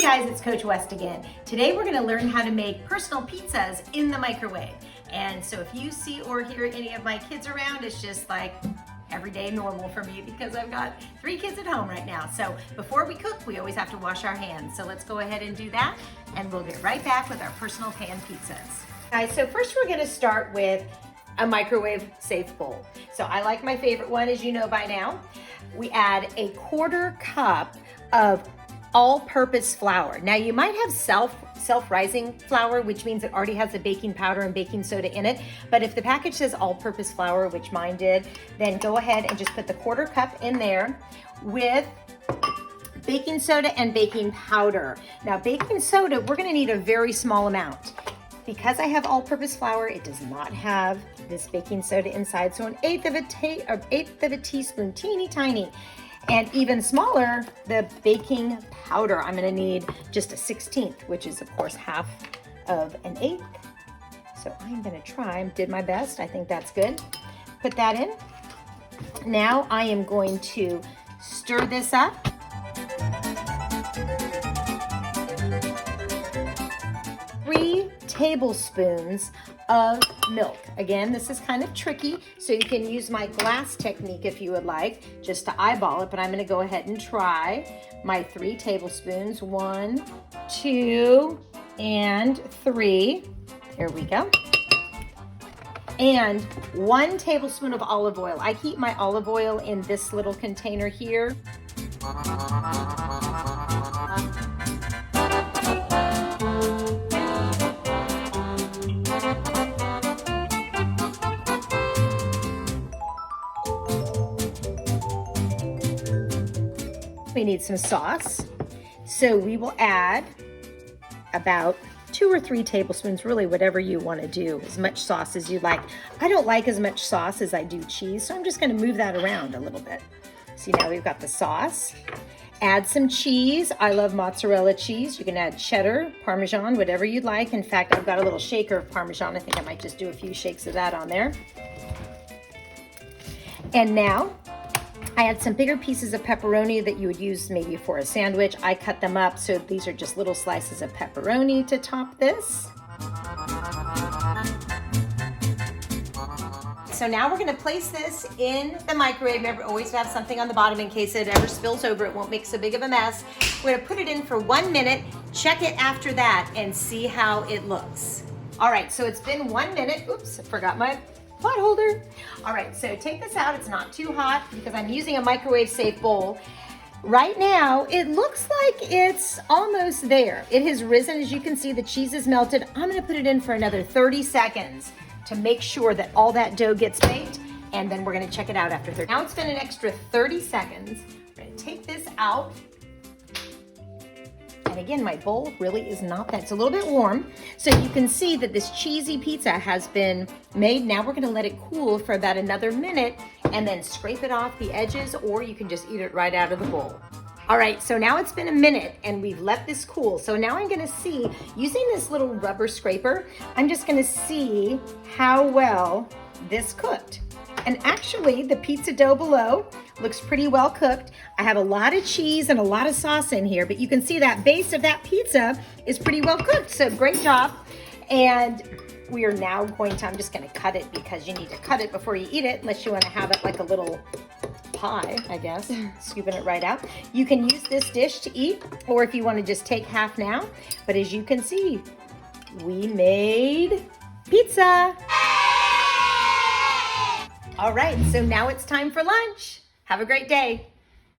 guys, it's Coach West again. Today we're gonna learn how to make personal pizzas in the microwave. And so if you see or hear any of my kids around, it's just like everyday normal for me because I've got 3 kids at home right now. So before we cook, we always have to wash our hands. So let's go ahead and do that, and we'll get right back with our personal pan pizzas. Guys, so first we're gonna start with a microwave safe bowl. So I like my favorite one, as you know by now. We add a 1/4 cup of all-purpose flour. Now you might have self-rising flour, which means it already has the baking powder and baking soda in it. But if the package says all-purpose flour, which mine did, then go ahead and just put the 1/4 cup in there with baking soda and baking powder. Now baking soda, we're gonna need a very small amount. Because I have all-purpose flour, it does not have this baking soda inside. So 1/8 of a teaspoon, teeny tiny. And even smaller, the baking powder. I'm gonna need just a 1/16, which is of course half of an 1/8. So I'm gonna try, did my best. I think that's good. Put that in. Now I am going to stir this up. Three tablespoons of milk. Again, this is kind of tricky, so you can use my glass technique if you would like, just to eyeball it, but I'm gonna go ahead and try my 3 tablespoons. 1, 2, and 3. There we go. And 1 tablespoon of olive oil. I keep my olive oil in this little container here. We need some sauce. So we will add about 2 or 3 tablespoons, really whatever you want to do, as much sauce as you like. I don't like as much sauce as I do cheese, so I'm just going to move that around a little bit. See, now we've got the sauce. Add some cheese. I love mozzarella cheese. You can add cheddar, Parmesan, whatever you'd like. In fact, I've got a little shaker of Parmesan. I think I might just do a few shakes of that on there. And now I had some bigger pieces of pepperoni that you would use maybe for a sandwich. I cut them up, so these are just little slices of pepperoni to top this. So now we're gonna place this in the microwave. Remember, always have something on the bottom in case it ever spills over. It won't make so big of a mess. We're gonna put it in for 1 minute, check it after that, and see how it looks. All right, so it's been 1 minute. Oops, I forgot my pot holder. All right, so take this out. It's not too hot because I'm using a microwave safe bowl. Right now, it looks like it's almost there. It has risen. As you can see, the cheese is melted. I'm gonna put it in for another 30 seconds to make sure that all that dough gets baked, and then we're gonna check it out after 30. Now it's been an extra 30 seconds. We're gonna take this out. And again, my bowl really is not that, it's a little bit warm. So you can see that this cheesy pizza has been made. Now we're gonna let it cool for about another minute and then scrape it off the edges, or you can just eat it right out of the bowl. All right, so now it's been a minute and we've let this cool. So now I'm gonna see, using this little rubber scraper, I'm just gonna see how well this cooked. And actually, the pizza dough below looks pretty well cooked. I have a lot of cheese and a lot of sauce in here, but you can see that base of that pizza is pretty well cooked. So great job. And we are now going to, I'm just gonna cut it because you need to cut it before you eat it, unless you wanna have it like a little pie, I guess, scooping it right out. You can use this dish to eat, or if you wanna just take half now. But as you can see, we made pizza. All right, so now it's time for lunch. Have a great day.